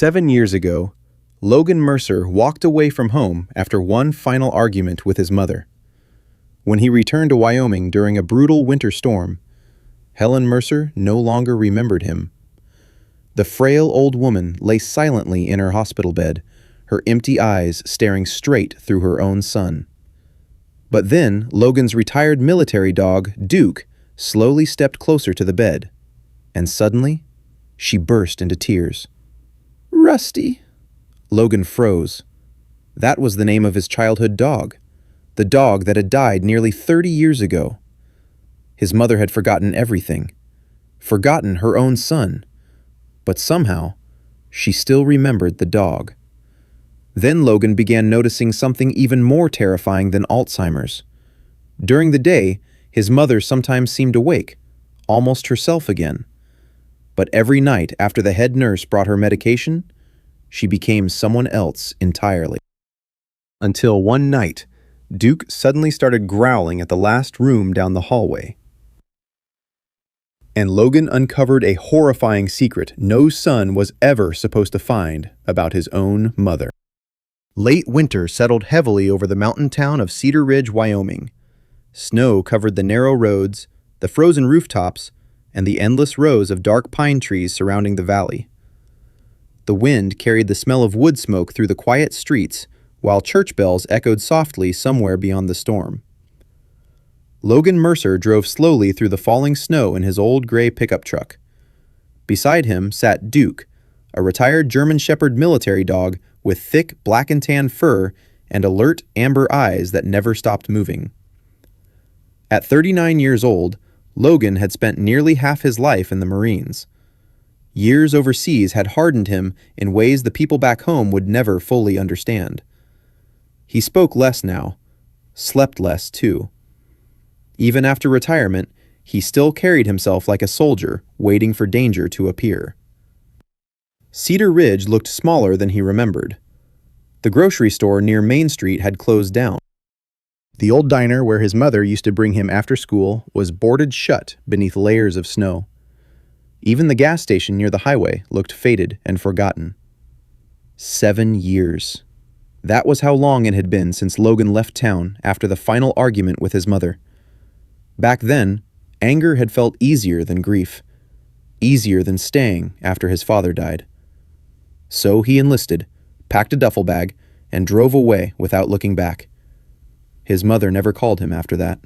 7 years ago, Logan Mercer walked away from home after one final argument with his mother. When he returned to Wyoming during a brutal winter storm, Helen Mercer no longer remembered him. The frail old woman lay silently in her hospital bed, her empty eyes staring straight through her own son. But then Logan's retired military dog, Duke, slowly stepped closer to the bed, and suddenly she burst into tears. "Rusty." Logan froze. That was the name of his childhood dog, the dog that had died nearly 30 years ago. His mother had forgotten everything, forgotten her own son, but somehow she still remembered the dog. Then Logan began noticing something even more terrifying than Alzheimer's. During the day, his mother sometimes seemed awake, almost herself again. But every night after the head nurse brought her medication, she became someone else entirely. Until one night, Duke suddenly started growling at the last room down the hallway. And Logan uncovered a horrifying secret no son was ever supposed to find about his own mother. Late winter settled heavily over the mountain town of Cedar Ridge, Wyoming. Snow covered the narrow roads, the frozen rooftops, and the endless rows of dark pine trees surrounding the valley. The wind carried the smell of wood smoke through the quiet streets, while church bells echoed softly somewhere beyond the storm. Logan Mercer drove slowly through the falling snow in his old gray pickup truck. Beside him sat Duke, a retired German Shepherd military dog with thick black and tan fur and alert amber eyes that never stopped moving. At 39 years old, Logan had spent nearly half his life in the Marines. Years overseas had hardened him in ways the people back home would never fully understand. He spoke less now, slept less too. Even after retirement, he still carried himself like a soldier waiting for danger to appear. Cedar Ridge looked smaller than he remembered. The grocery store near Main Street had closed down. The old diner where his mother used to bring him after school was boarded shut beneath layers of snow. Even the gas station near the highway looked faded and forgotten. 7 years. That was how long it had been since Logan left town after the final argument with his mother. Back then, anger had felt easier than grief, easier than staying after his father died. So he enlisted, packed a duffel bag, and drove away without looking back. His mother never called him after that.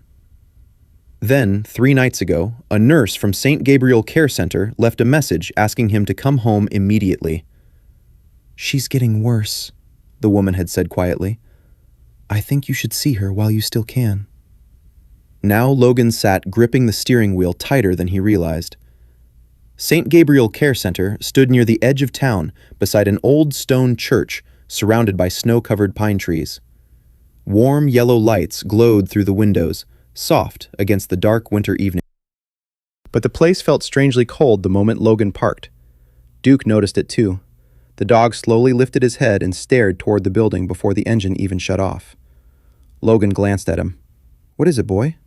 Then, 3 nights ago, a nurse from Saint Gabriel Care Center left a message asking him to come home immediately. "She's getting worse," the woman had said quietly. "I think you should see her while you still can." Now Logan sat gripping the steering wheel tighter than he realized. Saint Gabriel Care Center stood near the edge of town beside an old stone church surrounded by snow-covered pine trees. Warm yellow lights glowed through the windows, soft against the dark winter evening. But the place felt strangely cold the moment Logan parked. Duke noticed it too. The dog slowly lifted his head and stared toward the building before the engine even shut off. Logan glanced at him. "What is it, boy?"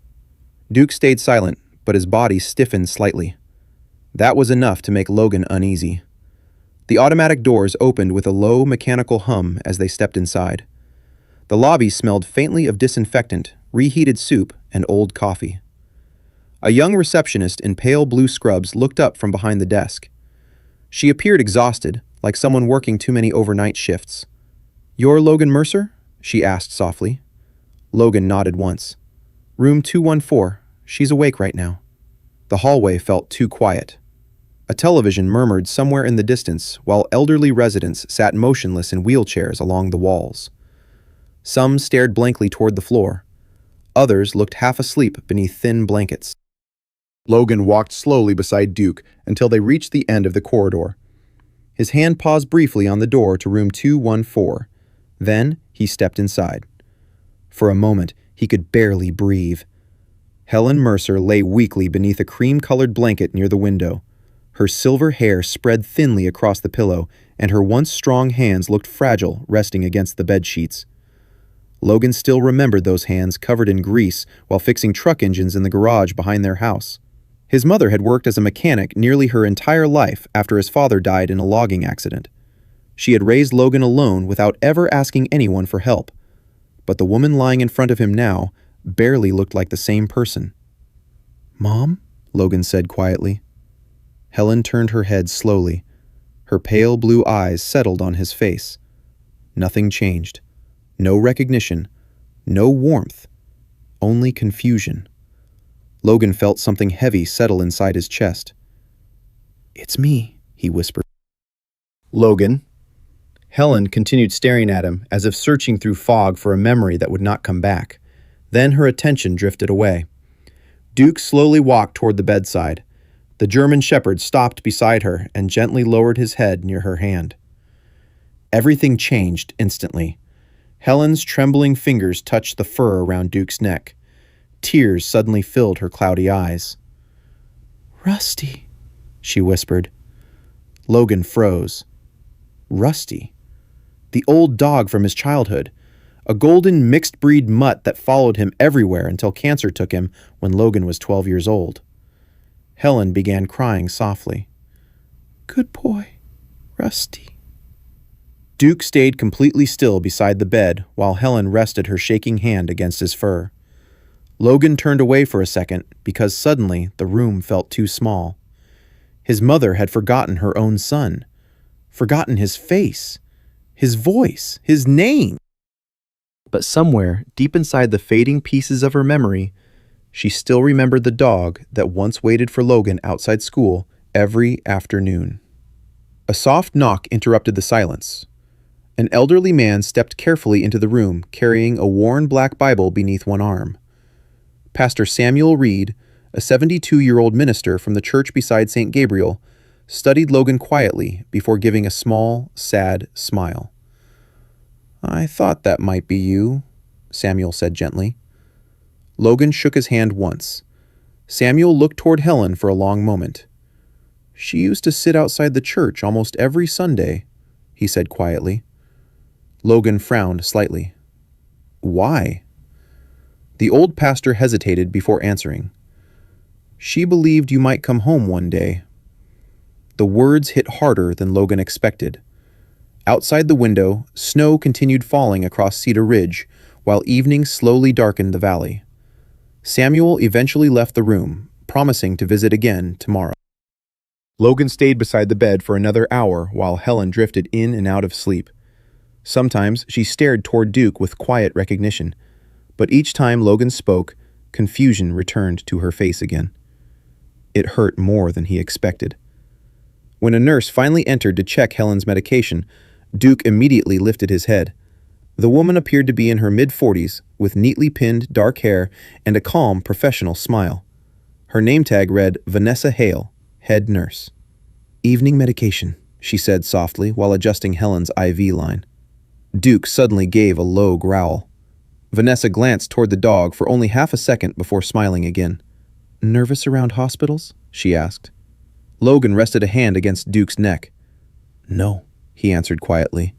Duke stayed silent, but his body stiffened slightly. That was enough to make Logan uneasy. The automatic doors opened with a low mechanical hum as they stepped inside. The lobby smelled faintly of disinfectant, reheated soup, and old coffee. A young receptionist in pale blue scrubs looked up from behind the desk. She appeared exhausted, like someone working too many overnight shifts. "You're Logan Mercer?" she asked softly. Logan nodded once. "Room 214. She's awake right now." The hallway felt too quiet. A television murmured somewhere in the distance while elderly residents sat motionless in wheelchairs along the walls. Some stared blankly toward the floor. Others looked half asleep beneath thin blankets. Logan walked slowly beside Duke until they reached the end of the corridor. His hand paused briefly on the door to room 214. Then he stepped inside. For a moment, he could barely breathe. Helen Mercer lay weakly beneath a cream-colored blanket near the window. Her silver hair spread thinly across the pillow, and her once strong hands looked fragile resting against the bed sheets. Logan still remembered those hands covered in grease while fixing truck engines in the garage behind their house. His mother had worked as a mechanic nearly her entire life after his father died in a logging accident. She had raised Logan alone without ever asking anyone for help. But the woman lying in front of him now barely looked like the same person. "Mom?" Logan said quietly. Helen turned her head slowly. Her pale blue eyes settled on his face. Nothing changed. No recognition. No warmth. Only confusion. Logan felt something heavy settle inside his chest. "It's me," he whispered. "Logan." Helen continued staring at him as if searching through fog for a memory that would not come back. Then her attention drifted away. Duke slowly walked toward the bedside. The German shepherd stopped beside her and gently lowered his head near her hand. Everything changed instantly. Helen's trembling fingers touched the fur around Duke's neck. Tears suddenly filled her cloudy eyes. "Rusty," she whispered. Logan froze. Rusty. The old dog from his childhood. A golden mixed-breed mutt that followed him everywhere until cancer took him when Logan was 12 years old. Helen began crying softly. "Good boy, Rusty." Duke stayed completely still beside the bed while Helen rested her shaking hand against his fur. Logan turned away for a second because suddenly the room felt too small. His mother had forgotten her own son, forgotten his face, his voice, his name. But somewhere, deep inside the fading pieces of her memory, she still remembered the dog that once waited for Logan outside school every afternoon. A soft knock interrupted the silence. An elderly man stepped carefully into the room, carrying a worn black Bible beneath one arm. Pastor Samuel Reed, a 72-year-old minister from the church beside Saint Gabriel, studied Logan quietly before giving a small, sad smile. "I thought that might be you," Samuel said gently. Logan shook his hand once. Samuel looked toward Helen for a long moment. "She used to sit outside the church almost every Sunday," he said quietly. Logan frowned slightly. "Why?" The old pastor hesitated before answering. "She believed you might come home one day." The words hit harder than Logan expected. Outside the window, snow continued falling across Cedar Ridge, while evening slowly darkened the valley. Samuel eventually left the room, promising to visit again tomorrow. Logan stayed beside the bed for another hour while Helen drifted in and out of sleep. Sometimes she stared toward Duke with quiet recognition, but each time Logan spoke, confusion returned to her face again. It hurt more than he expected. When a nurse finally entered to check Helen's medication, Duke immediately lifted his head. The woman appeared to be in her mid-40s, with neatly pinned dark hair and a calm, professional smile. Her name tag read Vanessa Hale, head nurse. "Evening medication," she said softly while adjusting Helen's IV line. Duke suddenly gave a low growl. Vanessa glanced toward the dog for only half a second before smiling again. "Nervous around hospitals?" she asked. Logan rested a hand against Duke's neck. "No," he answered quietly.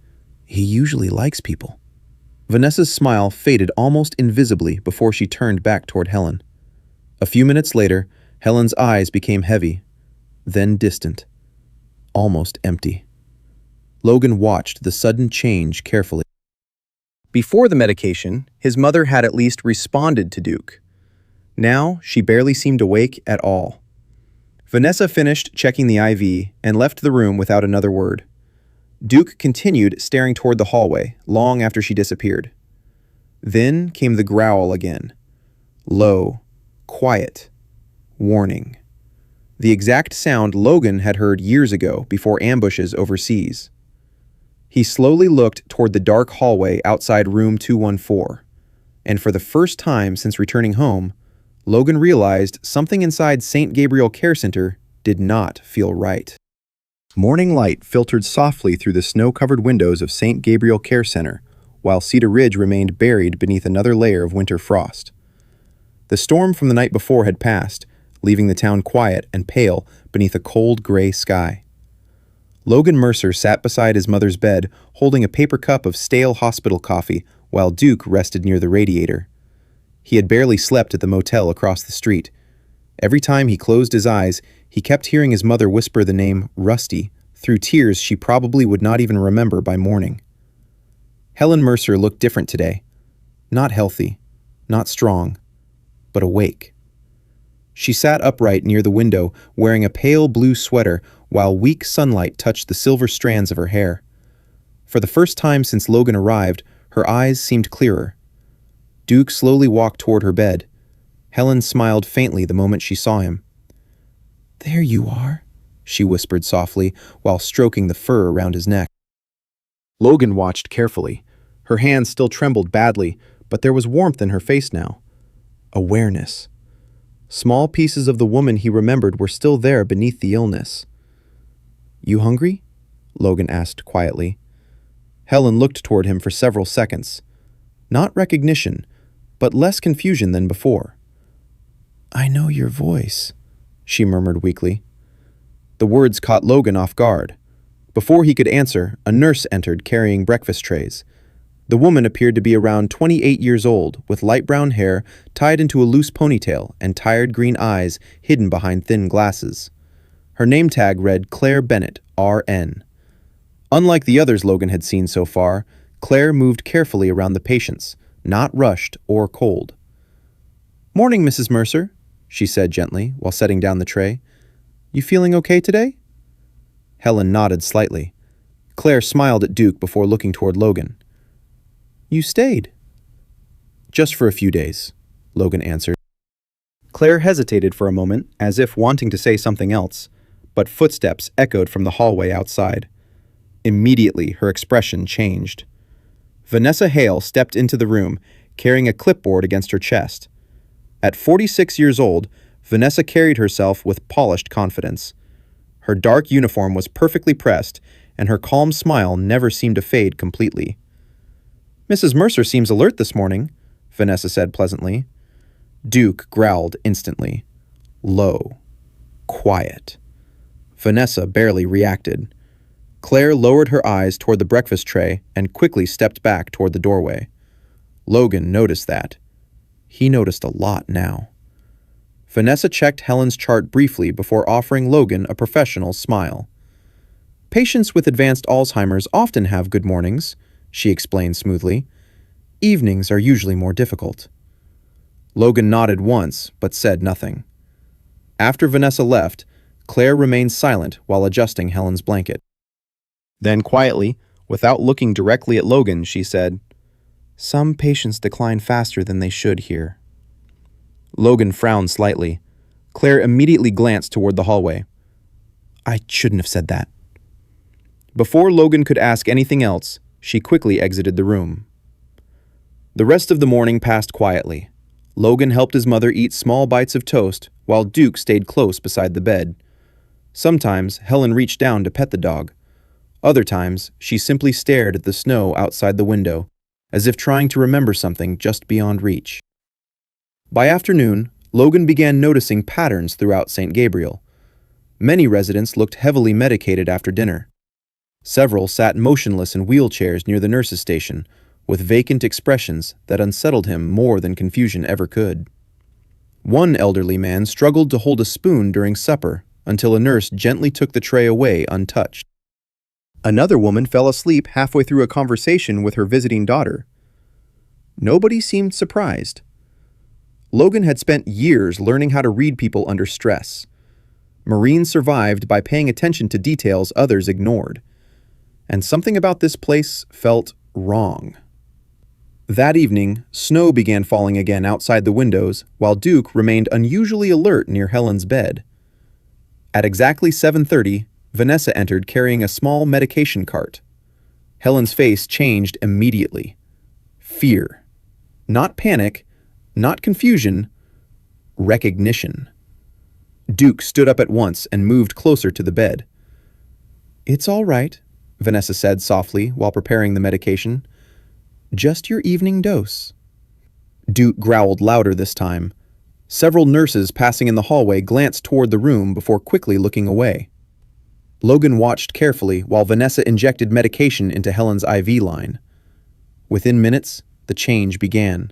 "He usually likes people." Vanessa's smile faded almost invisibly before she turned back toward Helen. A few minutes later, Helen's eyes became heavy, then distant, almost empty. Logan watched the sudden change carefully. Before the medication, his mother had at least responded to Duke. Now, she barely seemed awake at all. Vanessa finished checking the IV and left the room without another word. Duke continued staring toward the hallway long after she disappeared. Then came the growl again. Low, quiet, warning. The exact sound Logan had heard years ago before ambushes overseas. He slowly looked toward the dark hallway outside room 214, and for the first time since returning home, Logan realized something inside Saint Gabriel Care Center did not feel right. Morning light filtered softly through the snow-covered windows of Saint Gabriel Care Center, while Cedar Ridge remained buried beneath another layer of winter frost. The storm from the night before had passed, leaving the town quiet and pale beneath a cold gray sky. Logan Mercer sat beside his mother's bed, holding a paper cup of stale hospital coffee, while Duke rested near the radiator. He had barely slept at the motel across the street. Every time he closed his eyes, he kept hearing his mother whisper the name Rusty through tears she probably would not even remember by morning. Helen Mercer looked different today. Not healthy, not strong, but awake. She sat upright near the window, wearing a pale blue sweater while weak sunlight touched the silver strands of her hair. For the first time since Logan arrived, her eyes seemed clearer. Duke slowly walked toward her bed. Helen smiled faintly the moment she saw him. "There you are," she whispered softly while stroking the fur around his neck. Logan watched carefully. Her hands still trembled badly, but there was warmth in her face now. Awareness. Small pieces of the woman he remembered were still there beneath the illness. "You hungry?" Logan asked quietly. Helen looked toward him for several seconds. Not recognition, but less confusion than before. "I know your voice," she murmured weakly. The words caught Logan off guard. Before he could answer, a nurse entered carrying breakfast trays. The woman appeared to be around 28 years old, with light brown hair tied into a loose ponytail and tired green eyes hidden behind thin glasses. Her name tag read Claire Bennett, RN. Unlike the others Logan had seen so far, Claire moved carefully around the patients, not rushed or cold. "Morning, Mrs. Mercer," she said gently while setting down the tray. "You feeling okay today?" Helen nodded slightly. Claire smiled at Duke before looking toward Logan. "You stayed." "Just for a few days," Logan answered. Claire hesitated for a moment, as if wanting to say something else, but footsteps echoed from the hallway outside. Immediately, her expression changed. Vanessa Hale stepped into the room, carrying a clipboard against her chest. At 46 years old, Vanessa carried herself with polished confidence. Her dark uniform was perfectly pressed, and her calm smile never seemed to fade completely. "Mrs. Mercer seems alert this morning," Vanessa said pleasantly. Duke growled instantly. Low. Quiet. Vanessa barely reacted. Claire lowered her eyes toward the breakfast tray and quickly stepped back toward the doorway. Logan noticed that. He noticed a lot now. Vanessa checked Helen's chart briefly before offering Logan a professional smile. "Patients with advanced Alzheimer's often have good mornings," she explained smoothly. "Evenings are usually more difficult." Logan nodded once, but said nothing. After Vanessa left, Claire remained silent while adjusting Helen's blanket. Then quietly, without looking directly at Logan, she said, "Some patients decline faster than they should here." Logan frowned slightly. Claire immediately glanced toward the hallway. "I shouldn't have said that." Before Logan could ask anything else, she quickly exited the room. The rest of the morning passed quietly. Logan helped his mother eat small bites of toast, while Duke stayed close beside the bed. Sometimes Helen reached down to pet the dog. Other times, she simply stared at the snow outside the window, as if trying to remember something just beyond reach. By afternoon, Logan began noticing patterns throughout Saint Gabriel. Many residents looked heavily medicated after dinner. Several sat motionless in wheelchairs near the nurse's station, with vacant expressions that unsettled him more than confusion ever could. One elderly man struggled to hold a spoon during supper until a nurse gently took the tray away untouched. Another woman fell asleep halfway through a conversation with her visiting daughter. Nobody seemed surprised. Logan had spent years learning how to read people under stress. Marine survived by paying attention to details others ignored. And something about this place felt wrong. That evening, snow began falling again outside the windows, while Duke remained unusually alert near Helen's bed. At exactly 7:30, Vanessa entered carrying a small medication cart. Helen's face changed immediately. Fear. Not panic, not confusion, recognition. Duke stood up at once and moved closer to the bed. "It's all right," Vanessa said softly while preparing the medication. "Just your evening dose." Duke growled louder this time. Several nurses passing in the hallway glanced toward the room before quickly looking away. Logan watched carefully while Vanessa injected medication into Helen's IV line. Within minutes, the change began.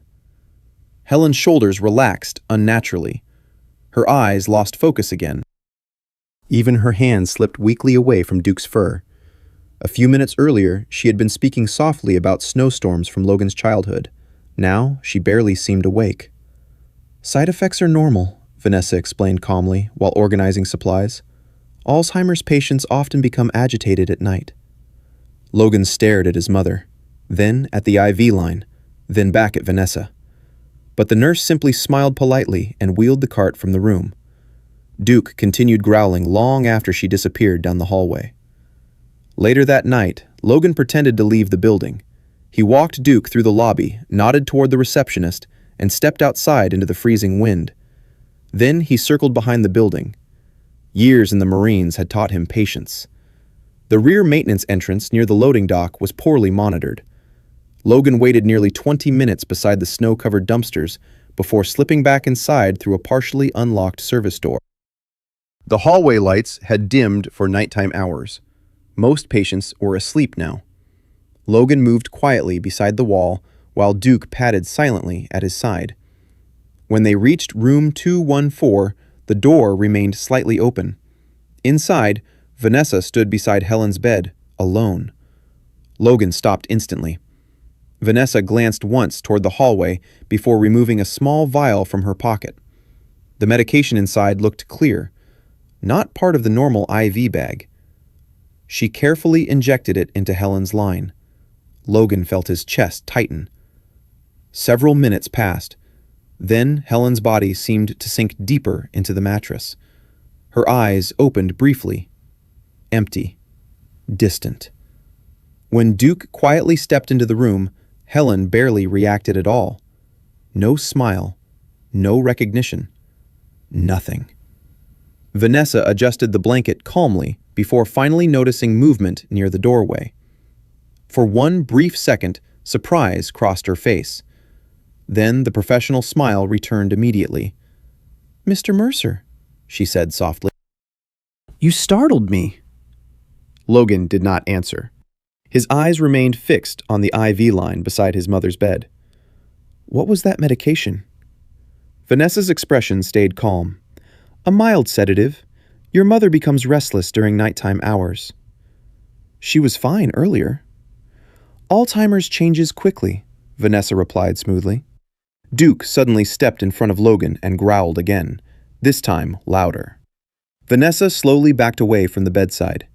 Helen's shoulders relaxed unnaturally. Her eyes lost focus again. Even her hand slipped weakly away from Duke's fur. A few minutes earlier, she had been speaking softly about snowstorms from Logan's childhood. Now, she barely seemed awake. "Side effects are normal," Vanessa explained calmly while organizing supplies. "Alzheimer's patients often become agitated at night." Logan stared at his mother, then at the IV line, then back at Vanessa. But the nurse simply smiled politely and wheeled the cart from the room. Duke continued growling long after she disappeared down the hallway. Later that night, Logan pretended to leave the building. He walked Duke through the lobby, nodded toward the receptionist, and stepped outside into the freezing wind. Then he circled behind the building. Years in the Marines had taught him patience. The rear maintenance entrance near the loading dock was poorly monitored. Logan waited nearly 20 minutes beside the snow-covered dumpsters before slipping back inside through a partially unlocked service door. The hallway lights had dimmed for nighttime hours. Most patients were asleep now. Logan moved quietly beside the wall while Duke padded silently at his side. When they reached room 214, the door remained slightly open. Inside, Vanessa stood beside Helen's bed, alone. Logan stopped instantly. Vanessa glanced once toward the hallway before removing a small vial from her pocket. The medication inside looked clear, not part of the normal IV bag. She carefully injected it into Helen's line. Logan felt his chest tighten. Several minutes passed. Then Helen's body seemed to sink deeper into the mattress. Her eyes opened briefly. Empty. Distant. When Duke quietly stepped into the room, Helen barely reacted at all. No smile. No recognition. Nothing. Vanessa adjusted the blanket calmly before finally noticing movement near the doorway. For one brief second, surprise crossed her face. Then the professional smile returned immediately. "Mr. Mercer," she said softly. "You startled me." Logan did not answer. His eyes remained fixed on the IV line beside his mother's bed. "What was that medication?" Vanessa's expression stayed calm. "A mild sedative. Your mother becomes restless during nighttime hours." "She was fine earlier." "Alzheimer's changes quickly," Vanessa replied smoothly. Duke suddenly stepped in front of Logan and growled again, this time louder. Vanessa slowly backed away from the bedside.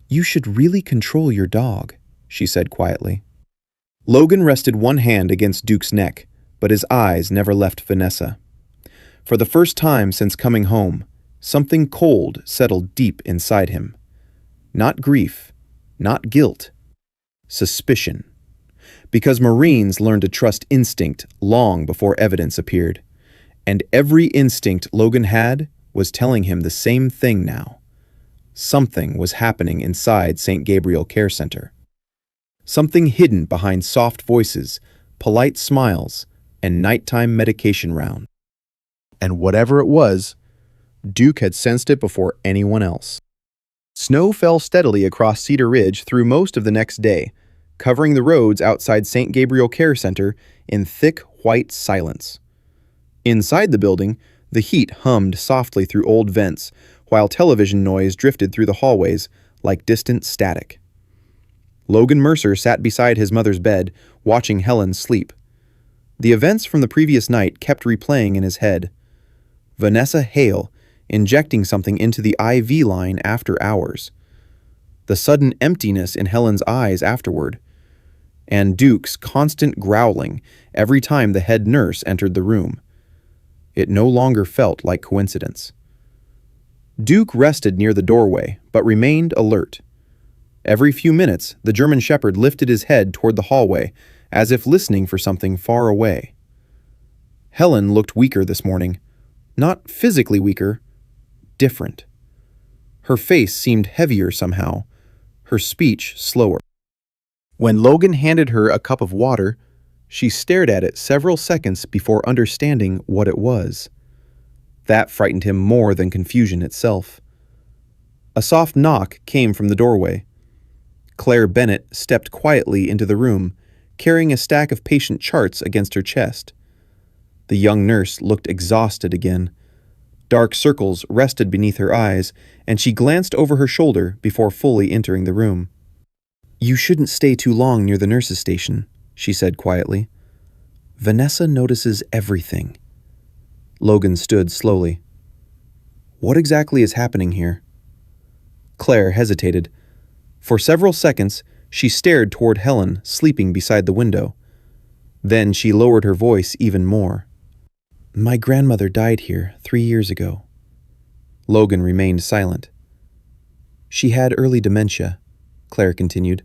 "You should really control your dog," she said quietly. Logan rested one hand against Duke's neck, but his eyes never left Vanessa. For the first time since coming home, something cold settled deep inside him. Not grief, not guilt, suspicion. Because Marines learned to trust instinct long before evidence appeared, and every instinct Logan had was telling him the same thing now. Something was happening inside Saint Gabriel Care Center. Something hidden behind soft voices, polite smiles, and nighttime medication rounds. And whatever it was, Duke had sensed it before anyone else. Snow fell steadily across Cedar Ridge through most of the next day, covering the roads outside Saint Gabriel Care Center in thick white silence. Inside the building, the heat hummed softly through old vents, while television noise drifted through the hallways like distant static. Logan Mercer sat beside his mother's bed, watching Helen sleep. The events from the previous night kept replaying in his head. Vanessa Hale injecting something into the IV line after hours. The sudden emptiness in Helen's eyes afterward. And Duke's constant growling every time the head nurse entered the room. It no longer felt like coincidence. Duke rested near the doorway, but remained alert. Every few minutes, the German Shepherd lifted his head toward the hallway, as if listening for something far away. Helen looked weaker this morning. Not physically weaker, different. Her face seemed heavier somehow, her speech slower. When Logan handed her a cup of water, she stared at it several seconds before understanding what it was. That frightened him more than confusion itself. A soft knock came from the doorway. Claire Bennett stepped quietly into the room, carrying a stack of patient charts against her chest. The young nurse looked exhausted again. Dark circles rested beneath her eyes, and she glanced over her shoulder before fully entering the room. "You shouldn't stay too long near the nurse's station," she said quietly. "Vanessa notices everything." Logan stood slowly. "What exactly is happening here?" Claire hesitated. For several seconds, she stared toward Helen sleeping beside the window. Then she lowered her voice even more. "My grandmother died here 3 years ago." Logan remained silent. "She had early dementia," Claire continued.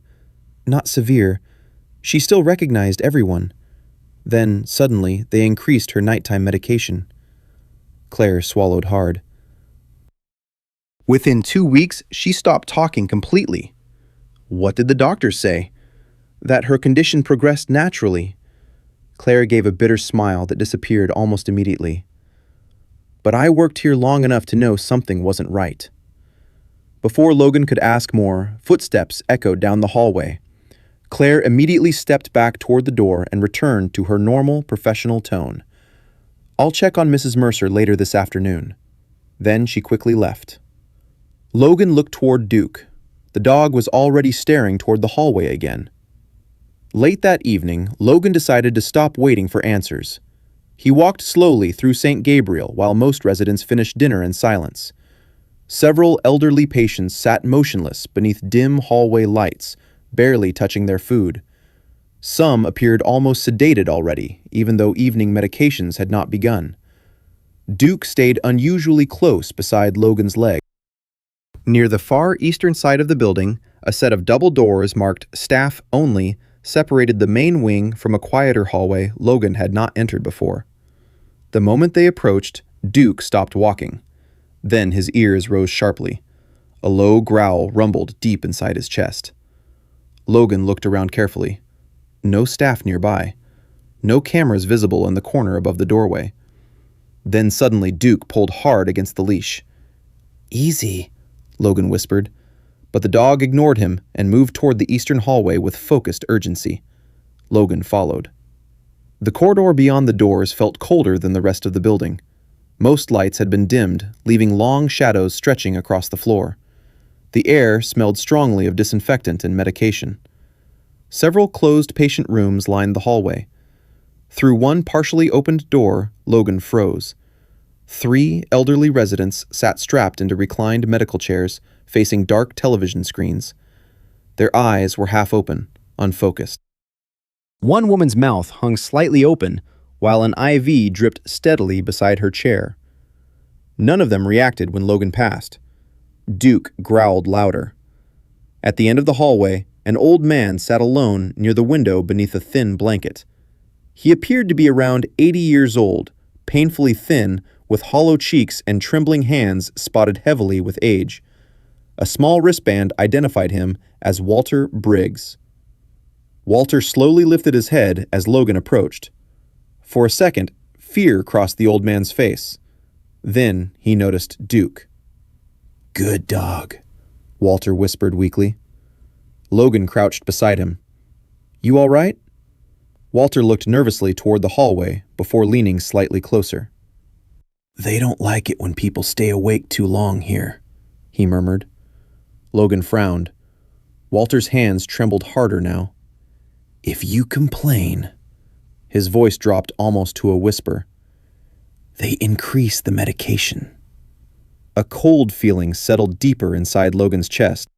"Not severe. She still recognized everyone. Then, suddenly, they increased her nighttime medication." Claire swallowed hard. "Within 2 weeks, she stopped talking completely. What did the doctors say?" "That her condition progressed naturally." Claire gave a bitter smile that disappeared almost immediately. "But I worked here long enough to know something wasn't right." Before Logan could ask more, footsteps echoed down the hallway. Claire immediately stepped back toward the door and returned to her normal, professional tone. "I'll check on Mrs. Mercer later this afternoon." Then she quickly left. Logan looked toward Duke. The dog was already staring toward the hallway again. Late that evening, Logan decided to stop waiting for answers. He walked slowly through Saint Gabriel while most residents finished dinner in silence. Several elderly patients sat motionless beneath dim hallway lights, barely touching their food. Some appeared almost sedated already, even though evening medications had not begun. Duke stayed unusually close beside Logan's leg. Near the far eastern side of the building, a set of double doors marked "Staff Only" separated the main wing from a quieter hallway Logan had not entered before. The moment they approached, Duke stopped walking. Then his ears rose sharply. A low growl rumbled deep inside his chest. Logan looked around carefully. No staff nearby. No cameras visible in the corner above the doorway. Then suddenly Duke pulled hard against the leash. "Easy," Logan whispered. But the dog ignored him and moved toward the eastern hallway with focused urgency. Logan followed. The corridor beyond the doors felt colder than the rest of the building. Most lights had been dimmed, leaving long shadows stretching across the floor. The air smelled strongly of disinfectant and medication. Several closed patient rooms lined the hallway. Through one partially opened door, Logan froze. 3 elderly residents sat strapped into reclined medical chairs, facing dark television screens. Their eyes were half open, unfocused. One woman's mouth hung slightly open, while an IV dripped steadily beside her chair. None of them reacted when Logan passed. Duke growled louder. At the end of the hallway, an old man sat alone near the window beneath a thin blanket. He appeared to be around 80 years old, painfully thin, with hollow cheeks and trembling hands spotted heavily with age. A small wristband identified him as Walter Briggs. Walter slowly lifted his head as Logan approached. For a second, fear crossed the old man's face. Then he noticed Duke. "Good dog," Walter whispered weakly. Logan crouched beside him. "You all right?" Walter looked nervously toward the hallway before leaning slightly closer. "They don't like it when people stay awake too long here," he murmured. Logan frowned. Walter's hands trembled harder now. "If you complain," his voice dropped almost to a whisper, "they increase the medication." A cold feeling settled deeper inside Logan's chest.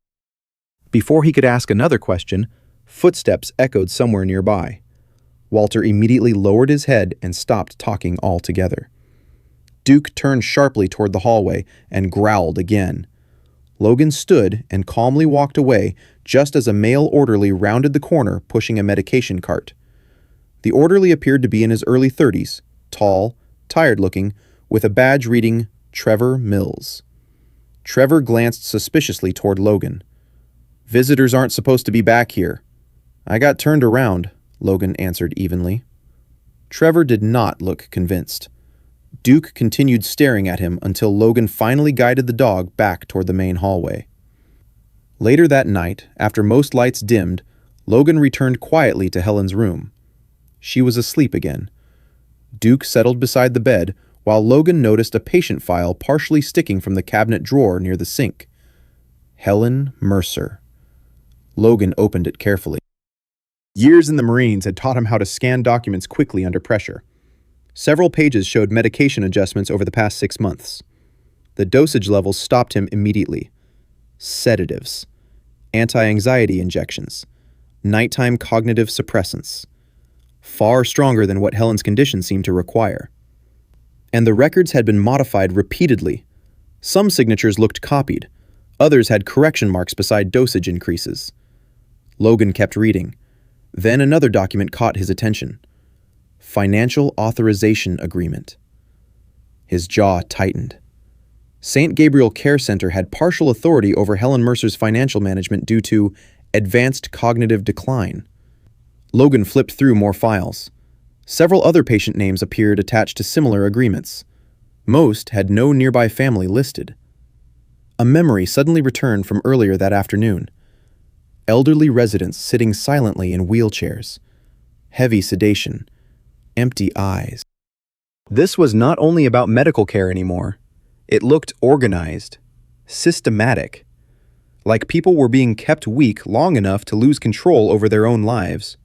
Before he could ask another question, footsteps echoed somewhere nearby. Walter immediately lowered his head and stopped talking altogether. Duke turned sharply toward the hallway and growled again. Logan stood and calmly walked away just as a male orderly rounded the corner pushing a medication cart. The orderly appeared to be in his early 30s, tall, tired-looking, with a badge reading Trevor Mills. Trevor glanced suspiciously toward Logan. "Visitors aren't supposed to be back here." "I got turned around," Logan answered evenly. Trevor did not look convinced. Duke continued staring at him until Logan finally guided the dog back toward the main hallway. Later that night, after most lights dimmed, Logan returned quietly to Helen's room. She was asleep again. Duke settled beside the bed, while Logan noticed a patient file partially sticking from the cabinet drawer near the sink. Helen Mercer. Logan opened it carefully. Years in the Marines had taught him how to scan documents quickly under pressure. Several pages showed medication adjustments over the past 6 months. The dosage levels stopped him immediately. Sedatives, anti-anxiety injections, nighttime cognitive suppressants. Far stronger than what Helen's condition seemed to require. And the records had been modified repeatedly. Some signatures looked copied. Others had correction marks beside dosage increases. Logan kept reading. Then another document caught his attention. Financial Authorization Agreement. His jaw tightened. Saint Gabriel Care Center had partial authority over Helen Mercer's financial management due to advanced cognitive decline. Logan flipped through more files. Several other patient names appeared attached to similar agreements. Most had no nearby family listed. A memory suddenly returned from earlier that afternoon. Elderly residents sitting silently in wheelchairs. Heavy sedation. Empty eyes. This was not only about medical care anymore. It looked organized, systematic, like people were being kept weak long enough to lose control over their own lives.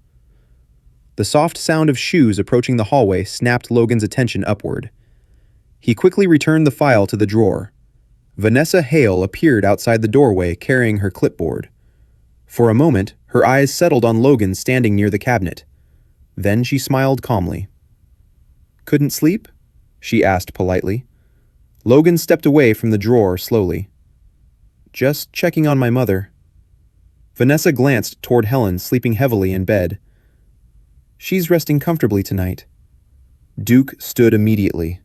The soft sound of shoes approaching the hallway snapped Logan's attention upward. He quickly returned the file to the drawer. Vanessa Hale appeared outside the doorway carrying her clipboard. For a moment, her eyes settled on Logan standing near the cabinet. Then she smiled calmly. "Couldn't sleep?" she asked politely. Logan stepped away from the drawer slowly. "Just checking on my mother." Vanessa glanced toward Helen sleeping heavily in bed. "She's resting comfortably tonight." Duke stood immediately.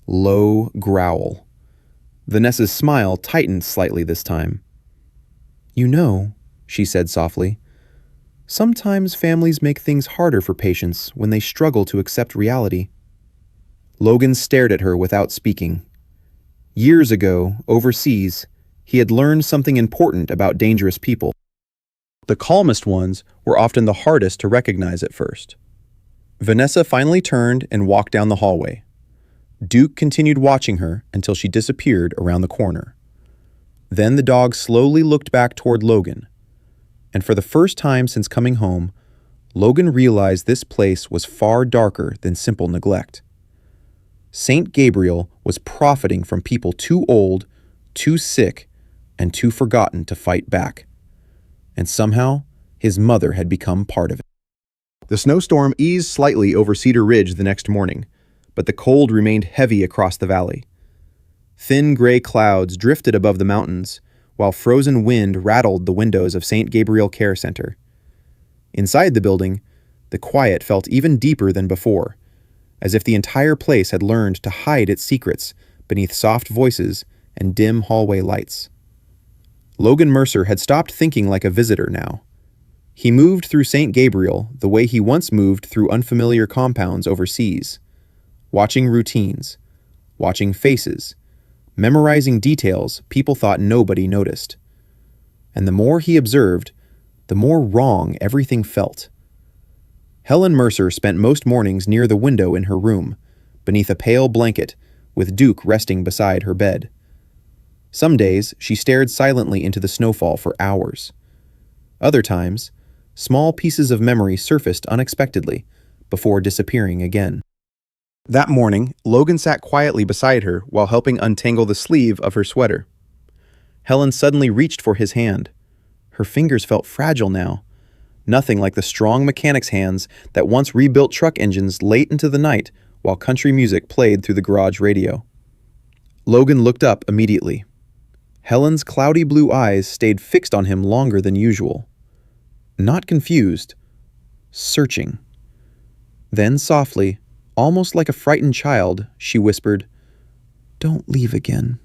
Low growl. Vanessa's smile tightened slightly this time. "You know," she said softly, "sometimes families make things harder for patients when they struggle to accept reality." Logan stared at her without speaking. Years ago, overseas, he had learned something important about dangerous people. The calmest ones were often the hardest to recognize at first. Vanessa finally turned and walked down the hallway. Duke continued watching her until she disappeared around the corner. Then the dog slowly looked back toward Logan. And for the first time since coming home, Logan realized this place was far darker than simple neglect. Saint Gabriel was profiting from people too old, too sick, and too forgotten to fight back. And somehow, his mother had become part of it. The snowstorm eased slightly over Cedar Ridge the next morning, but the cold remained heavy across the valley. Thin gray clouds drifted above the mountains, while frozen wind rattled the windows of Saint Gabriel Care Center. Inside the building, the quiet felt even deeper than before, as if the entire place had learned to hide its secrets beneath soft voices and dim hallway lights. Logan Mercer had stopped thinking like a visitor now. He moved through Saint Gabriel the way he once moved through unfamiliar compounds overseas, watching routines, watching faces, memorizing details people thought nobody noticed. And the more he observed, the more wrong everything felt. Helen Mercer spent most mornings near the window in her room, beneath a pale blanket, with Duke resting beside her bed. Some days, she stared silently into the snowfall for hours. Other times, small pieces of memory surfaced unexpectedly, before disappearing again. That morning, Logan sat quietly beside her while helping untangle the sleeve of her sweater. Helen suddenly reached for his hand. Her fingers felt fragile now. Nothing like the strong mechanic's hands that once rebuilt truck engines late into the night while country music played through the garage radio. Logan looked up immediately. Helen's cloudy blue eyes stayed fixed on him longer than usual. Not confused, searching. Then softly, almost like a frightened child, she whispered, "Don't leave again."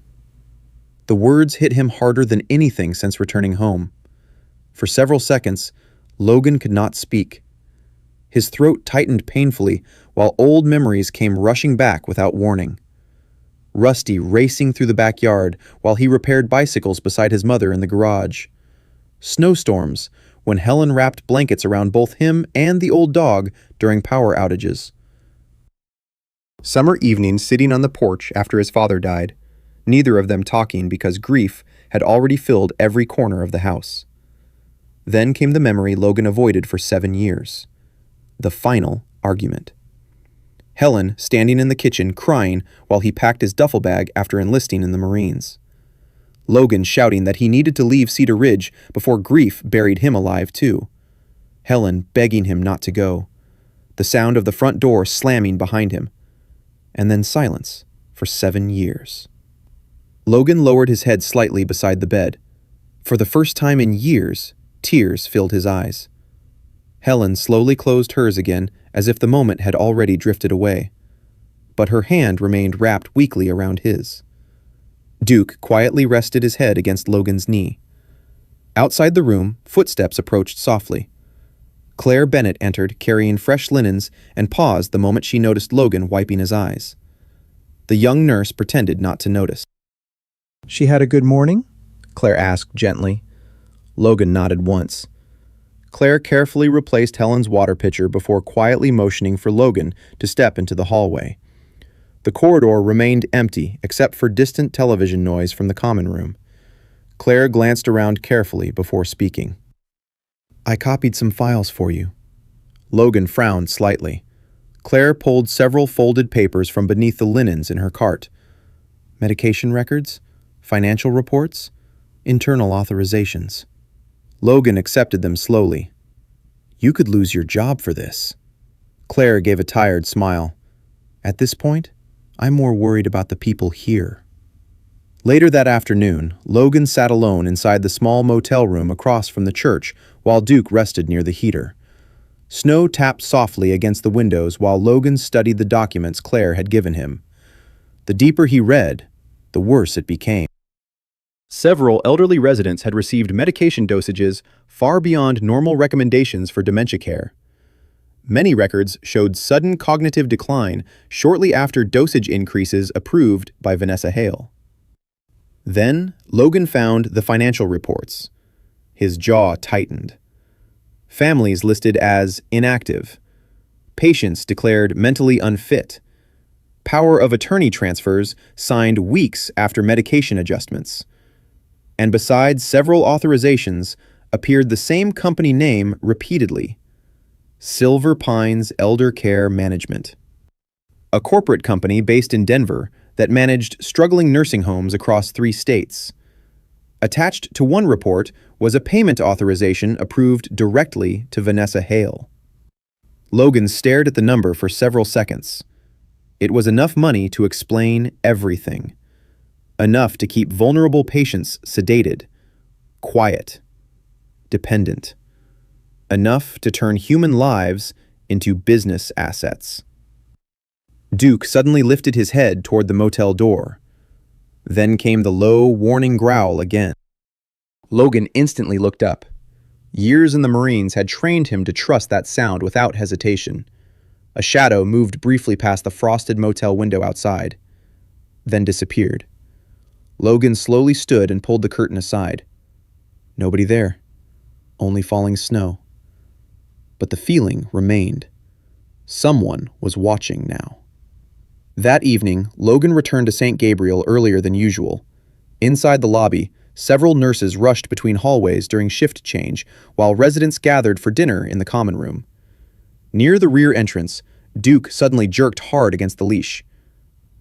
The words hit him harder than anything since returning home. For several seconds, Logan could not speak. His throat tightened painfully while old memories came rushing back without warning. Rusty racing through the backyard while he repaired bicycles beside his mother in the garage. Snowstorms when Helen wrapped blankets around both him and the old dog during power outages. Summer evenings sitting on the porch after his father died, neither of them talking because grief had already filled every corner of the house. Then came the memory Logan avoided for 7 years. The final argument. Helen standing in the kitchen crying while he packed his duffel bag after enlisting in the Marines. Logan shouting that he needed to leave Cedar Ridge before grief buried him alive too. Helen begging him not to go. The sound of the front door slamming behind him. And then silence for 7 years. Logan lowered his head slightly beside the bed. For the first time in years, tears filled his eyes. Helen slowly closed hers again as if the moment had already drifted away. But her hand remained wrapped weakly around his. Duke quietly rested his head against Logan's knee. Outside the room, footsteps approached softly. Claire Bennett entered carrying fresh linens and paused the moment she noticed Logan wiping his eyes. The young nurse pretended not to notice. "She had a good morning?" Claire asked gently. Logan nodded once. Claire carefully replaced Helen's water pitcher before quietly motioning for Logan to step into the hallway. The corridor remained empty except for distant television noise from the common room. Claire glanced around carefully before speaking. "I copied some files for you." Logan frowned slightly. Claire pulled several folded papers from beneath the linens in her cart. Medication records, financial reports, internal authorizations. Logan accepted them slowly. "You could lose your job for this." Claire gave a tired smile. "At this point, I'm more worried about the people here." Later that afternoon, Logan sat alone inside the small motel room across from the church while Duke rested near the heater. Snow tapped softly against the windows while Logan studied the documents Claire had given him. The deeper he read, the worse it became. Several elderly residents had received medication dosages far beyond normal recommendations for dementia care. Many records showed sudden cognitive decline shortly after dosage increases approved by Vanessa Hale. Then, Logan found the financial reports. His jaw tightened. Families listed as inactive. Patients declared mentally unfit. Power of attorney transfers signed weeks after medication adjustments. And besides several authorizations, appeared the same company name repeatedly: Silver Pines Elder Care Management, a corporate company based in Denver that managed struggling nursing homes across 3 states. Attached to one report was a payment authorization approved directly to Vanessa Hale. Logan stared at the number for several seconds. It was enough money to explain everything. Enough to keep vulnerable patients sedated, quiet, dependent. Enough to turn human lives into business assets. Duke suddenly lifted his head toward the motel door. Then came the low, warning growl again. Logan instantly looked up. Years in the Marines had trained him to trust that sound without hesitation. A shadow moved briefly past the frosted motel window outside, then disappeared. Logan slowly stood and pulled the curtain aside. Nobody there, only falling snow. But the feeling remained. Someone was watching now. That evening, Logan returned to Saint Gabriel earlier than usual. Inside the lobby, several nurses rushed between hallways during shift change, while residents gathered for dinner in the common room. Near the rear entrance, Duke suddenly jerked hard against the leash.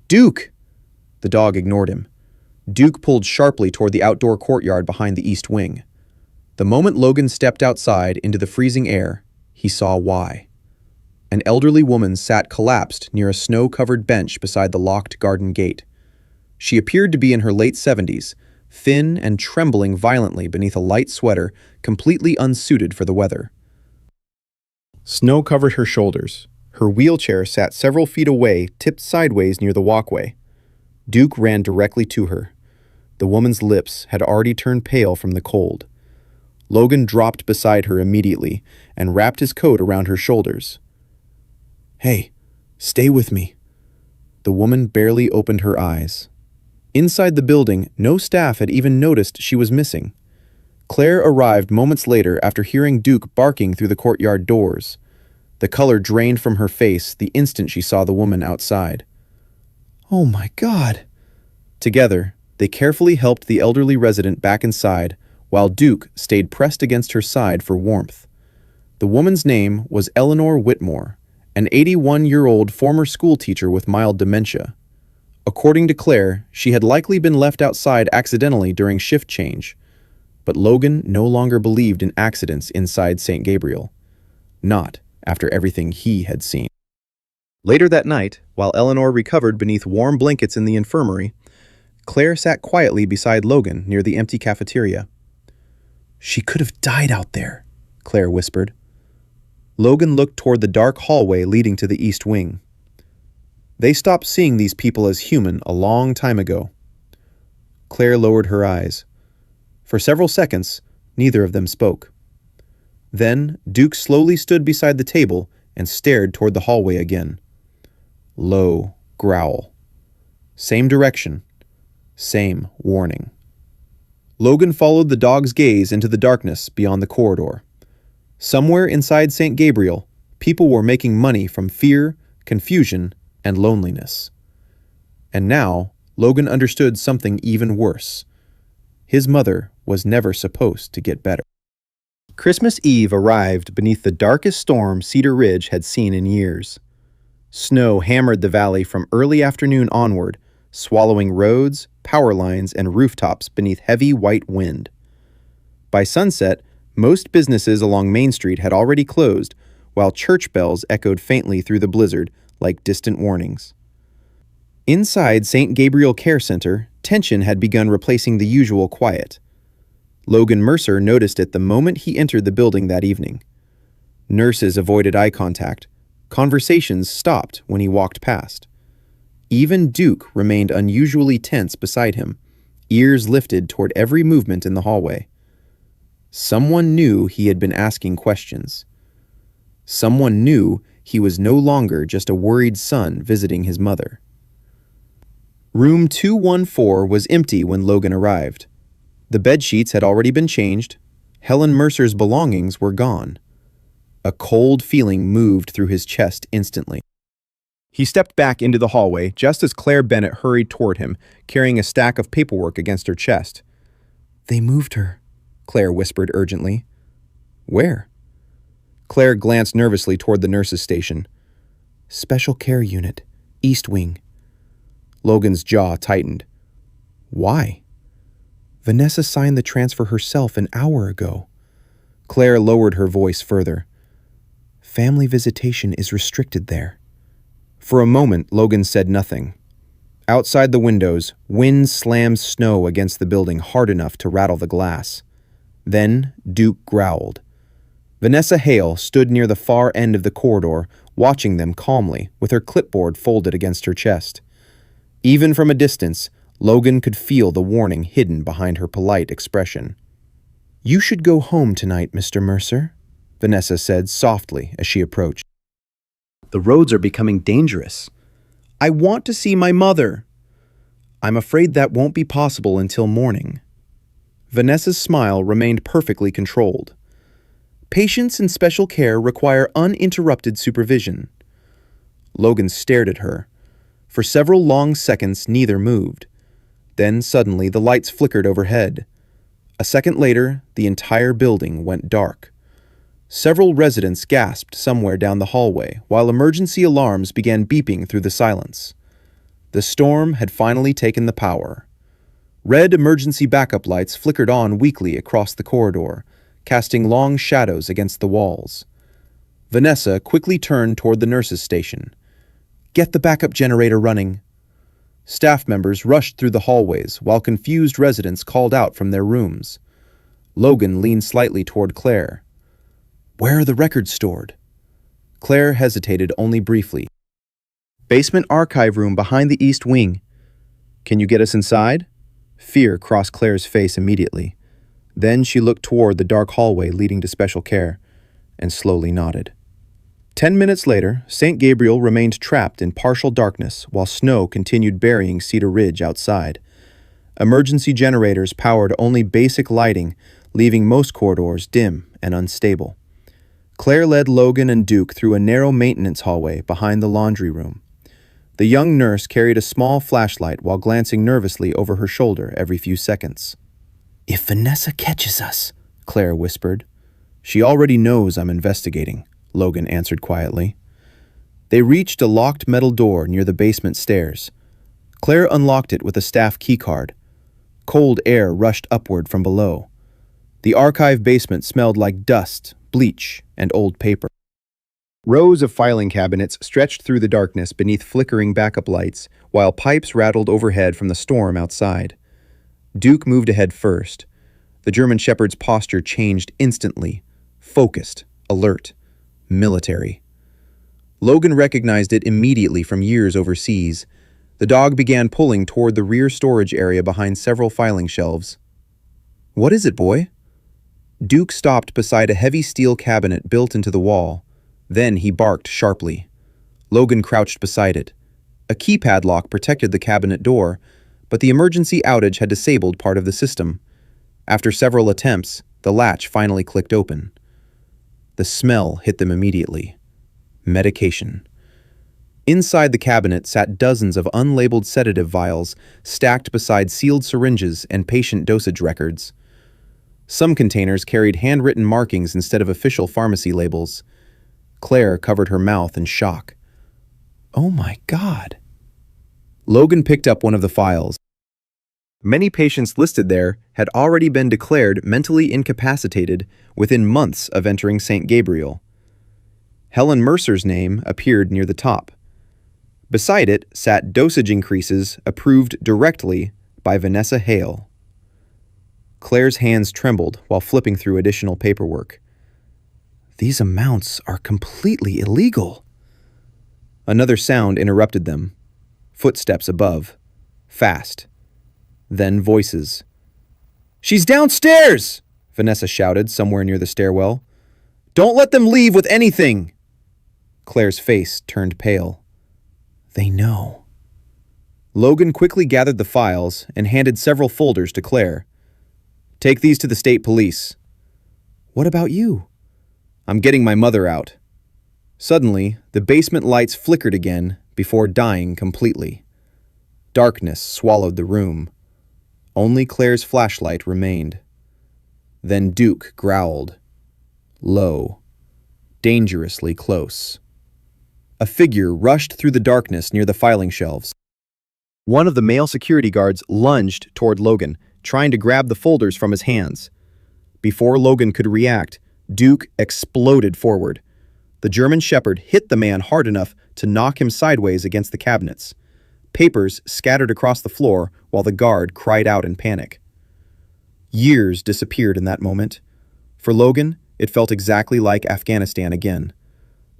"Duke!" The dog ignored him. Duke pulled sharply toward the outdoor courtyard behind the east wing. The moment Logan stepped outside into the freezing air, he saw why. An elderly woman sat collapsed near a snow-covered bench beside the locked garden gate. She appeared to be in her late 70s, thin and trembling violently beneath a light sweater completely unsuited for the weather. Snow covered her shoulders. Her wheelchair sat several feet away, tipped sideways near the walkway. Duke ran directly to her. The woman's lips had already turned pale from the cold. Logan dropped beside her immediately and wrapped his coat around her shoulders. "Hey, stay with me." The woman barely opened her eyes. Inside the building, no staff had even noticed she was missing. Claire arrived moments later after hearing Duke barking through the courtyard doors. The color drained from her face the instant she saw the woman outside. "Oh my God." Together, they carefully helped the elderly resident back inside, while Duke stayed pressed against her side for warmth. The woman's name was Eleanor Whitmore, an 81-year-old former schoolteacher with mild dementia. According to Claire, she had likely been left outside accidentally during shift change, but Logan no longer believed in accidents inside Saint Gabriel. Not after everything he had seen. Later that night, while Eleanor recovered beneath warm blankets in the infirmary, Claire sat quietly beside Logan near the empty cafeteria. "She could have died out there," Claire whispered. Logan looked toward the dark hallway leading to the east wing. They stopped seeing these people as human a long time ago. Claire lowered her eyes. For several seconds, neither of them spoke. Then Duke slowly stood beside the table and stared toward the hallway again. Low growl. Same direction. Same warning. Logan followed the dog's gaze into the darkness beyond the corridor. Somewhere inside Saint Gabriel, people were making money from fear, confusion, and loneliness. And now, Logan understood something even worse. His mother was never supposed to get better. Christmas Eve arrived beneath the darkest storm Cedar Ridge had seen in years. Snow hammered the valley from early afternoon onward, swallowing roads, power lines, and rooftops beneath heavy white wind. By sunset, most businesses along Main Street had already closed, while church bells echoed faintly through the blizzard like distant warnings. Inside Saint Gabriel Care Center, tension had begun replacing the usual quiet. Logan Mercer noticed it the moment he entered the building that evening. Nurses avoided eye contact. Conversations stopped when he walked past. Even Duke remained unusually tense beside him, ears lifted toward every movement in the hallway. Someone knew he had been asking questions. Someone knew he was no longer just a worried son visiting his mother. Room 214 was empty when Logan arrived. The bedsheets had already been changed. Helen Mercer's belongings were gone. A cold feeling moved through his chest instantly. He stepped back into the hallway just as Claire Bennett hurried toward him, carrying a stack of paperwork against her chest. "They moved her," Claire whispered urgently. "Where?" Claire glanced nervously toward the nurse's station. "Special care unit, East Wing." Logan's jaw tightened. "Why?" "Vanessa signed the transfer herself an hour ago." Claire lowered her voice further. "Family visitation is restricted there." For a moment, Logan said nothing. Outside the windows, wind slammed snow against the building hard enough to rattle the glass. Then Duke growled. Vanessa Hale stood near the far end of the corridor, watching them calmly, with her clipboard folded against her chest. Even from a distance, Logan could feel the warning hidden behind her polite expression. "You should go home tonight, Mr. Mercer," Vanessa said softly as she approached. "The roads are becoming dangerous. I want to see my mother." "I'm afraid that won't be possible until morning." Vanessa's smile remained perfectly controlled. "Patients in special care require uninterrupted supervision." Logan stared at her. For several long seconds, neither moved. Then suddenly the lights flickered overhead. A second later, the entire building went dark. Several residents gasped somewhere down the hallway, while emergency alarms began beeping through the silence. The storm had finally taken the power. Red emergency backup lights flickered on weakly across the corridor, casting long shadows against the walls. Vanessa quickly turned toward the nurse's station. "Get the backup generator running." Staff members rushed through the hallways, while confused residents called out from their rooms. Logan leaned slightly toward Claire. "Where are the records stored?" Claire hesitated only briefly. "Basement archive room behind the east wing." "Can you get us inside?" Fear crossed Claire's face immediately. Then she looked toward the dark hallway leading to special care, and slowly nodded. 10 minutes later, Saint Gabriel remained trapped in partial darkness while snow continued burying Cedar Ridge outside. Emergency generators powered only basic lighting, leaving most corridors dim and unstable. Claire led Logan and Duke through a narrow maintenance hallway behind the laundry room. The young nurse carried a small flashlight while glancing nervously over her shoulder every few seconds. "If Vanessa catches us," Claire whispered. "She already knows I'm investigating," Logan answered quietly. They reached a locked metal door near the basement stairs. Claire unlocked it with a staff keycard. Cold air rushed upward from below. The archive basement smelled like dust, bleach, and old paper. Rows of filing cabinets stretched through the darkness beneath flickering backup lights, while pipes rattled overhead from the storm outside. Duke moved ahead first. The German Shepherd's posture changed instantly. Focused, alert, military. Logan recognized it immediately from years overseas. The dog began pulling toward the rear storage area behind several filing shelves. "What is it, boy?" Duke stopped beside a heavy steel cabinet built into the wall. Then he barked sharply. Logan crouched beside it. A keypad lock protected the cabinet door, but the emergency outage had disabled part of the system. After several attempts, the latch finally clicked open. The smell hit them immediately. Medication. Inside the cabinet sat dozens of unlabeled sedative vials stacked beside sealed syringes and patient dosage records. Some containers carried handwritten markings instead of official pharmacy labels. Claire covered her mouth in shock. "Oh my God." Logan picked up one of the files. Many patients listed there had already been declared mentally incapacitated within months of entering Saint Gabriel. Helen Mercer's name appeared near the top. Beside it sat dosage increases approved directly by Vanessa Hale. Claire's hands trembled while flipping through additional paperwork. "These amounts are completely illegal." Another sound interrupted them. Footsteps above. Fast. Then voices. "She's downstairs!" Vanessa shouted somewhere near the stairwell. "Don't let them leave with anything!" Claire's face turned pale. They know. Logan quickly gathered the files and handed several folders to Claire. "Take these to the state police." "What about you?" "I'm getting my mother out." Suddenly, the basement lights flickered again before dying completely. Darkness swallowed the room. Only Claire's flashlight remained. Then Duke growled. Low. Dangerously close. A figure rushed through the darkness near the filing shelves. One of the male security guards lunged toward Logan, trying to grab the folders from his hands. Before Logan could react, Duke exploded forward. The German Shepherd hit the man hard enough to knock him sideways against the cabinets. Papers scattered across the floor while the guard cried out in panic. Years disappeared in that moment. For Logan, it felt exactly like Afghanistan again.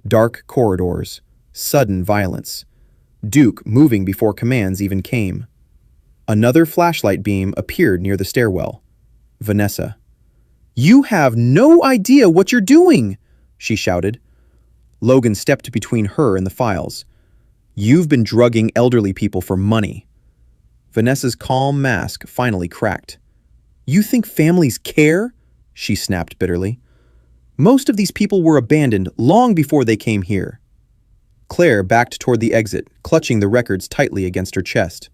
Dark corridors, sudden violence. Duke moving before commands even came. Another flashlight beam appeared near the stairwell. Vanessa. "You have no idea what you're doing!" she shouted. Logan stepped between her and the files. "You've been drugging elderly people for money." Vanessa's calm mask finally cracked. "You think families care?" she snapped bitterly. "Most of these people were abandoned long before they came here." Claire backed toward the exit, clutching the records tightly against her chest.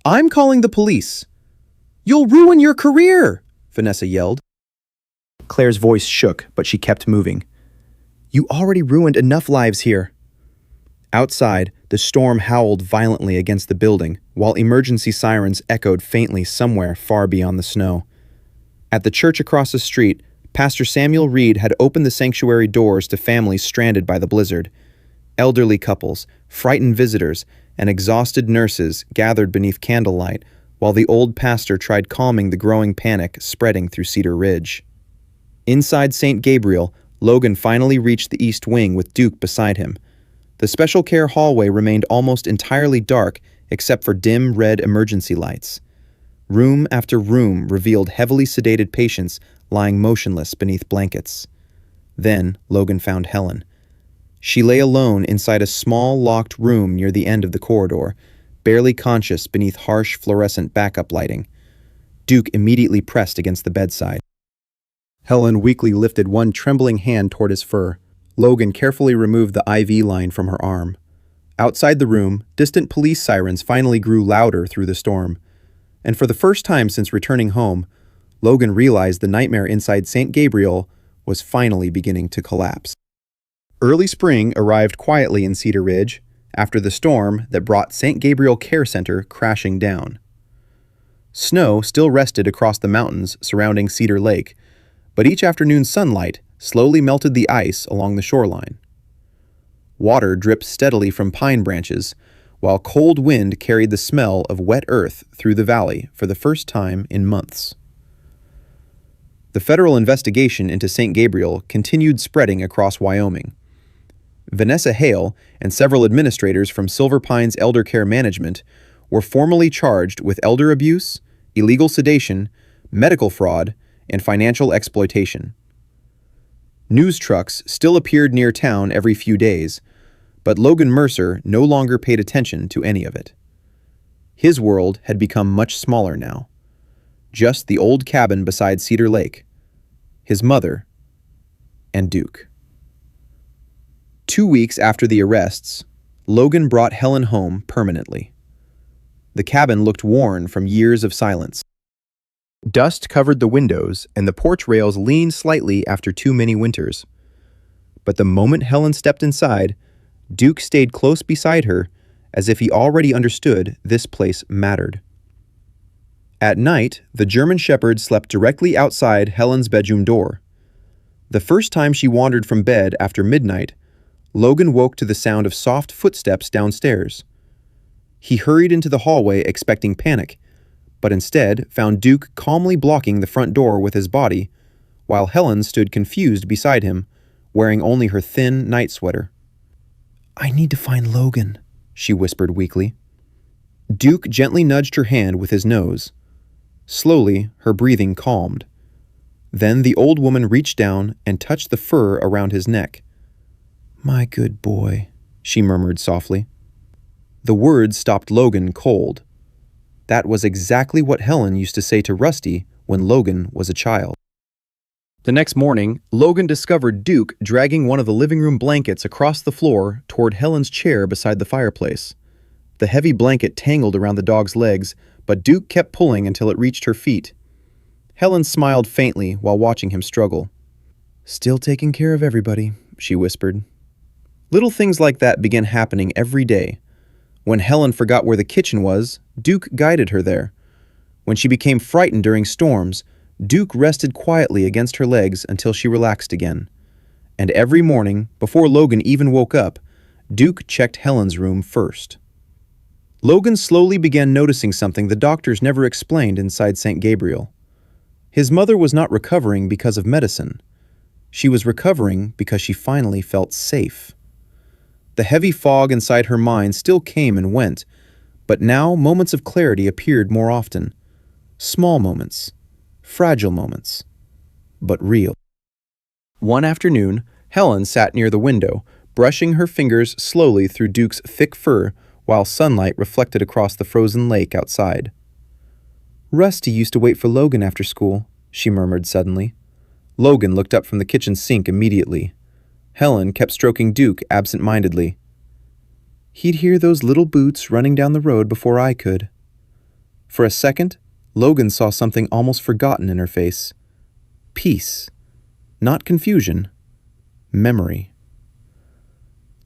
"I'm calling the police." "You'll ruin your career!" Vanessa yelled. Claire's voice shook, but she kept moving. "You already ruined enough lives here." Outside, the storm howled violently against the building, while emergency sirens echoed faintly somewhere far beyond the snow. At the church across the street, Pastor Samuel Reed had opened the sanctuary doors to families stranded by the blizzard. Elderly couples, frightened visitors, and exhausted nurses gathered beneath candlelight while the old pastor tried calming the growing panic spreading through Cedar Ridge. Inside Saint Gabriel, Logan finally reached the east wing with Duke beside him. The special care hallway remained almost entirely dark except for dim red emergency lights. Room after room revealed heavily sedated patients lying motionless beneath blankets. Then Logan found Helen. She lay alone inside a small locked room near the end of the corridor, barely conscious beneath harsh fluorescent backup lighting. Duke immediately pressed against the bedside. Helen weakly lifted one trembling hand toward his fur. Logan carefully removed the IV line from her arm. Outside the room, distant police sirens finally grew louder through the storm, and for the first time since returning home, Logan realized the nightmare inside Saint Gabriel was finally beginning to collapse. Early spring arrived quietly in Cedar Ridge after the storm that brought Saint Gabriel Care Center crashing down. Snow still rested across the mountains surrounding Cedar Lake, but each afternoon's sunlight slowly melted the ice along the shoreline. Water dripped steadily from pine branches, while cold wind carried the smell of wet earth through the valley for the first time in months. The federal investigation into Saint Gabriel continued spreading across Wyoming. Vanessa Hale and several administrators from Silver Pines Elder Care Management were formally charged with elder abuse, illegal sedation, medical fraud, and financial exploitation. News trucks still appeared near town every few days, but Logan Mercer no longer paid attention to any of it. His world had become much smaller now. Just the old cabin beside Cedar Lake, his mother, and Duke. 2 weeks after the arrests, Logan brought Helen home permanently. The cabin looked worn from years of silence. Dust covered the windows, and the porch rails leaned slightly after too many winters. But the moment Helen stepped inside, Duke stayed close beside her, as if he already understood this place mattered. At night, the German Shepherd slept directly outside Helen's bedroom door. The first time she wandered from bed after midnight, Logan woke to the sound of soft footsteps downstairs. He hurried into the hallway expecting panic, but instead found Duke calmly blocking the front door with his body, while Helen stood confused beside him, wearing only her thin night sweater. "I need to find Logan," she whispered weakly. Duke gently nudged her hand with his nose. Slowly, her breathing calmed. Then the old woman reached down and touched the fur around his neck. "My good boy," she murmured softly. The words stopped Logan cold. That was exactly what Helen used to say to Rusty when Logan was a child. The next morning, Logan discovered Duke dragging one of the living room blankets across the floor toward Helen's chair beside the fireplace. The heavy blanket tangled around the dog's legs, but Duke kept pulling until it reached her feet. Helen smiled faintly while watching him struggle. "Still taking care of everybody," she whispered. Little things like that began happening every day. When Helen forgot where the kitchen was, Duke guided her there. When she became frightened during storms, Duke rested quietly against her legs until she relaxed again. And every morning, before Logan even woke up, Duke checked Helen's room first. Logan slowly began noticing something the doctors never explained inside Saint Gabriel. His mother was not recovering because of medicine. She was recovering because she finally felt safe. The heavy fog inside her mind still came and went, but now moments of clarity appeared more often. Small moments, fragile moments, but real. One afternoon, Helen sat near the window, brushing her fingers slowly through Duke's thick fur while sunlight reflected across the frozen lake outside. "Rusty used to wait for Logan after school," she murmured suddenly. Logan looked up from the kitchen sink immediately. Helen kept stroking Duke absent-mindedly. "He'd hear those little boots running down the road before I could." For a second, Logan saw something almost forgotten in her face. Peace. Not confusion. Memory.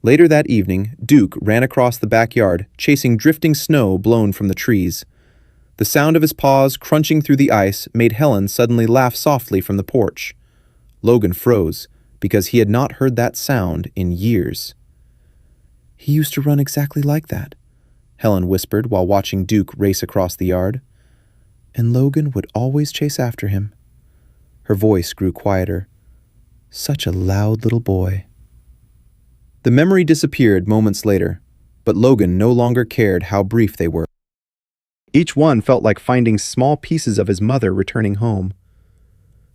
Later that evening, Duke ran across the backyard, chasing drifting snow blown from the trees. The sound of his paws crunching through the ice made Helen suddenly laugh softly from the porch. Logan froze, because he had not heard that sound in years. "He used to run exactly like that," Helen whispered while watching Duke race across the yard. "And Logan would always chase after him." Her voice grew quieter. "Such a loud little boy." The memory disappeared moments later, but Logan no longer cared how brief they were. Each one felt like finding small pieces of his mother returning home.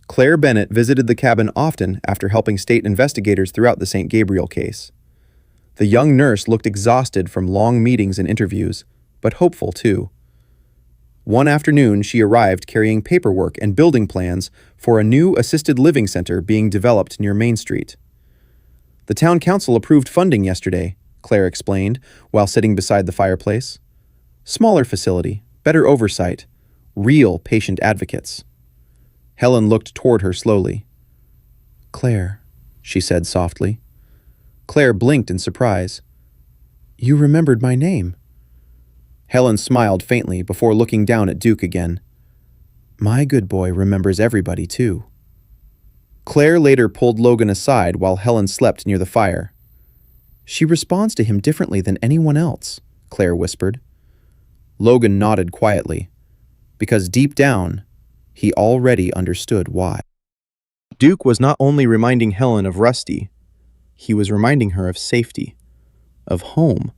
Claire Bennett visited the cabin often after helping state investigators throughout the Saint Gabriel case. The young nurse looked exhausted from long meetings and interviews, but hopeful too. One afternoon, she arrived carrying paperwork and building plans for a new assisted living center being developed near Main Street. "The town council approved funding yesterday," Claire explained while sitting beside the fireplace. Smaller facility, better oversight, real patient advocates. Helen looked toward her slowly. Claire, she said softly. Claire blinked in surprise. You remembered my name. Helen smiled faintly before looking down at Duke again. My good boy remembers everybody, too. Claire later pulled Logan aside while Helen slept near the fire. She responds to him differently than anyone else, Claire whispered. Logan nodded quietly, because deep down, he already understood why. Duke was not only reminding Helen of Rusty, he was reminding her of safety, of home,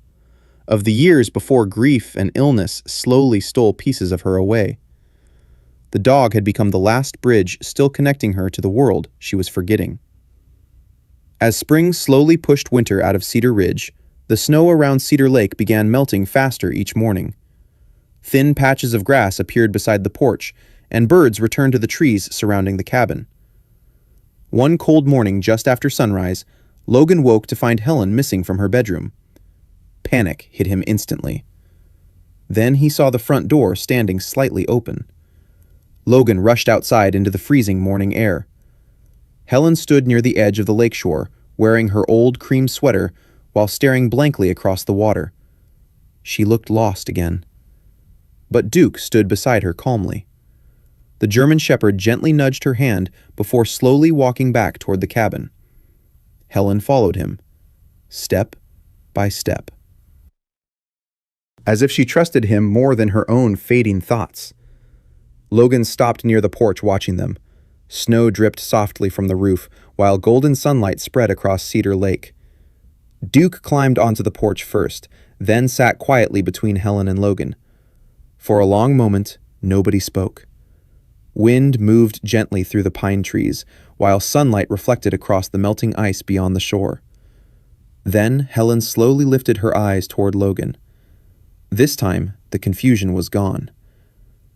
of the years before grief and illness slowly stole pieces of her away. The dog had become the last bridge still connecting her to the world she was forgetting. As spring slowly pushed winter out of Cedar Ridge, the snow around Cedar Lake began melting faster each morning. Thin patches of grass appeared beside the porch, and birds returned to the trees surrounding the cabin. One cold morning just after sunrise, Logan woke to find Helen missing from her bedroom. Panic hit him instantly. Then he saw the front door standing slightly open. Logan rushed outside into the freezing morning air. Helen stood near the edge of the lakeshore, wearing her old cream sweater while staring blankly across the water. She looked lost again. But Duke stood beside her calmly. The German Shepherd gently nudged her hand before slowly walking back toward the cabin. Helen followed him, step by step. As if she trusted him more than her own fading thoughts. Logan stopped near the porch watching them. Snow dripped softly from the roof, while golden sunlight spread across Cedar Lake. Duke climbed onto the porch first, then sat quietly between Helen and Logan. For a long moment, nobody spoke. Wind moved gently through the pine trees, while sunlight reflected across the melting ice beyond the shore. Then Helen slowly lifted her eyes toward Logan. This time, the confusion was gone.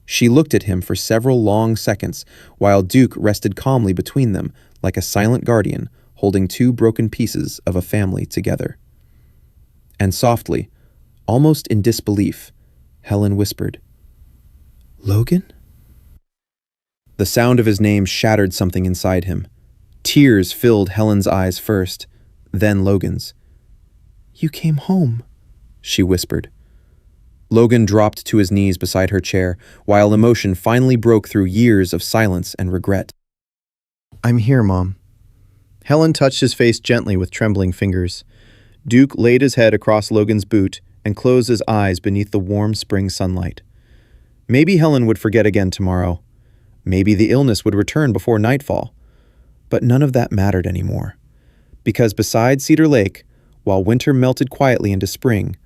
She looked at him for several long seconds, while Duke rested calmly between them like a silent guardian holding two broken pieces of a family together. And softly, almost in disbelief, Helen whispered, Logan? The sound of his name shattered something inside him. Tears filled Helen's eyes first, then Logan's. You came home, she whispered. Logan dropped to his knees beside her chair, while emotion finally broke through years of silence and regret. I'm here, Mom. Helen touched his face gently with trembling fingers. Duke laid his head across Logan's boot and closed his eyes beneath the warm spring sunlight. Maybe Helen would forget again tomorrow. Maybe the illness would return before nightfall. But none of that mattered anymore. Because beside Cedar Lake, while winter melted quietly into spring,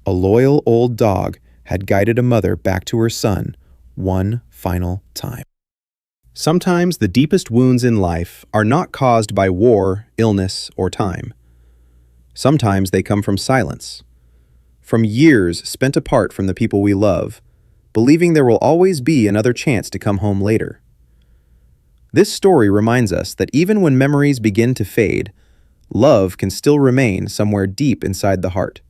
a loyal old dog had guided a mother back to her son one final time. Sometimes the deepest wounds in life are not caused by war, illness, or time. Sometimes they come from silence, from years spent apart from the people we love, believing there will always be another chance to come home later. This story reminds us that even when memories begin to fade, love can still remain somewhere deep inside the heart.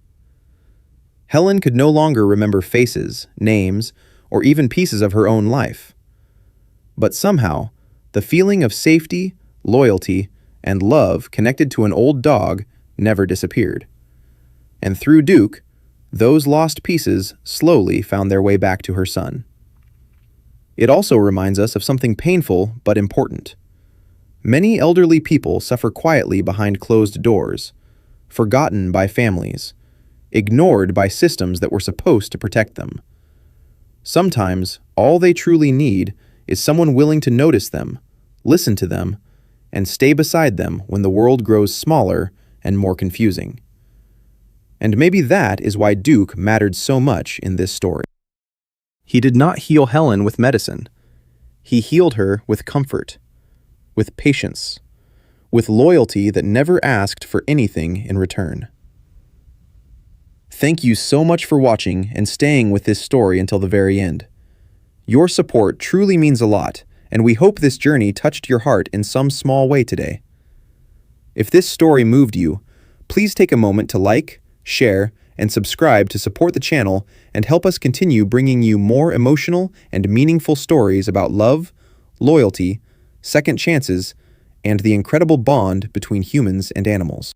Helen could no longer remember faces, names, or even pieces of her own life. But somehow, the feeling of safety, loyalty, and love connected to an old dog never disappeared. And through Duke, those lost pieces slowly found their way back to her son. It also reminds us of something painful but important. Many elderly people suffer quietly behind closed doors, forgotten by families, ignored by systems that were supposed to protect them. Sometimes, all they truly need is someone willing to notice them, listen to them, and stay beside them when the world grows smaller and more confusing. And maybe that is why Duke mattered so much in this story. He did not heal Helen with medicine. He healed her with comfort, with patience, with loyalty that never asked for anything in return. Thank you so much for watching and staying with this story until the very end. Your support truly means a lot, and we hope this journey touched your heart in some small way today. If this story moved you, please take a moment to like, share, and subscribe to support the channel and help us continue bringing you more emotional and meaningful stories about love, loyalty, second chances, and the incredible bond between humans and animals.